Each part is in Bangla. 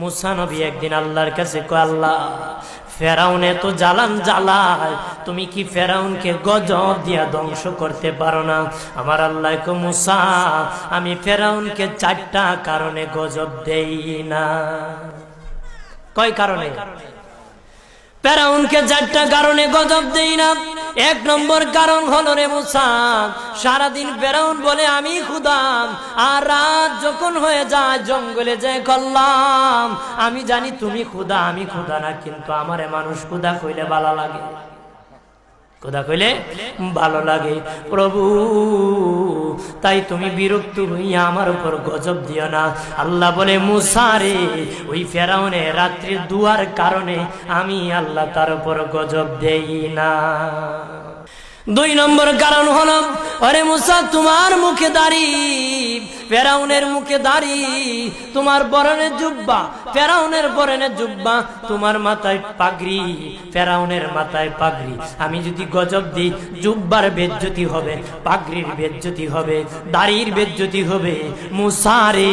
মুসা নবী একদিন আল্লাহর কাছে কয়, আল্লাহ ফেরাউন এত জ্বালান জ্বালায়, তুমি কি ফেরাউনকে গজব দিয়া ধ্বংস করতে পারো না? আমার আল্লাহ কয়, মুসা আমি ফেরাউনকে 4টা কারণে গজব দেই না। কয় কারণে? ফেরাউনকে 4টা কারণে গজব দেই না। 1 নম্বর কারণ হলো রে মুসা, সারাদিন ফেরাউন বলে আমি খোদা, আর রাত যখন হয়ে যায় জঙ্গলে যায় করলাম আমি জানি তুমি খোদা, আমি খোদা না, কিন্তু আমারে মানুষ খোদা কইলে ভালো লাগে, খোদা কইলে ভালো লাগে। প্রভু তাই তুমি বিরক্ত হইয়া আমার উপর গজব দিও না। আল্লাহ বলে, মুসা রে ওই ফেরাউনের রাত্রির দুয়ার কারণে আমি আল্লাহ তার উপর গজব দেই না। 2 নম্বর কারণ হলো, আরে মুসা তোমার মুখে দাড়ি, ফেরাউনের মুখে দাড়ি, তোমার বরণের জুব্বা, ফেরাউনের বরণের জুব্বা, তোমার মাথায় পাগড়ি, ফেরাউনের মাথায় পাগড়ি। আমি যদি গজব দিই জুব্বার বেজ্জতি হবে, পাগড়ির বেজ্জতি হবে, দাড়ির বেজ্জতি হবে। মুসা রে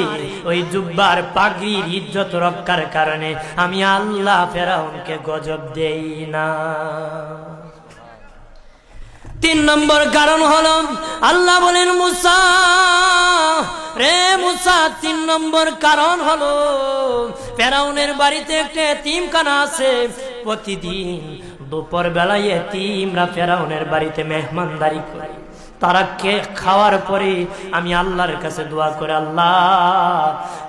ওই জুব্বার পাগড়ির ইজ্জত রক্ষার কারণে আমি আল্লাহ ফেরাউনকে গজব দেই না। 3 নম্বর কারণ হলো, আল্লাহ বলেন মুসা রে মুসা 3 নম্বর কারণ হলো, ফেরাউনের বাড়িতে একটা এতিমখানা আছে, প্রতিদিন দুপুর বেলায় এতিমরা ফেরাউনের বাড়িতে মেহমানদারি করে। তারা খাওয়ার পরে আমি আল্লাহর কাছে দোয়া করে, আল্লাহ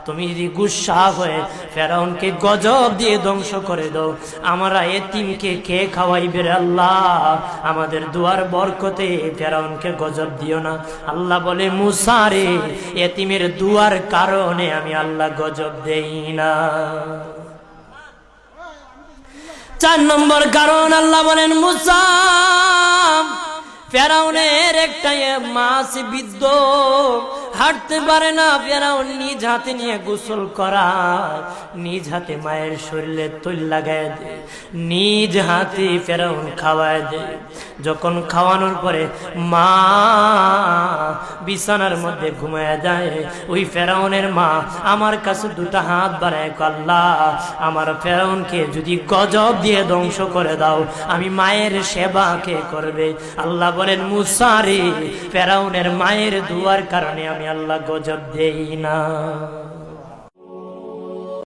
তুমি যদি গুসা হয়ে ফেরাউনকে গজব দিয়ে ধ্বংস করে দাও, আমরা এতিমকে কে খাওয়াইবে রে আল্লাহ, আমাদের দুয়ার বরকতে ফেরাউনকে গজব দিও না। আল্লাহ বলে, মুসা রে এতিমের দুয়ার কারণে আমি আল্লাহ গজব দেই না। 4 নম্বর কারণ, আল্লাহ বলেন মুসা ফেরাউনের একটা মাছ বিদ্ধ, হাঁটতে পারে না, ফেরাউন নিজ হাতে নিয়ে গোসল করায়, নিজ হাতে মায়ের শরীরে তৈল লাগায় দেয়, নিজ হাতে ফেরাউন খাওয়ায় দেয়। যখন খাওয়ানোর পরে মা বিছানার মধ্যে ঘুমায় যায়, ওই ফেরাউনের মা আমার কাছে 2টা হাত বাড়ায়, আল্লাহ আমার ফেরাউনকে যদি গজব দিয়ে ধ্বংস করে দাও, আমি মায়ের সেবা কে করবে? আল্লাহ বলেন, মুসা রে ফেরাউনের মায়ের দুয়ার কারণে আমি আল্লাহ গজব দেই না।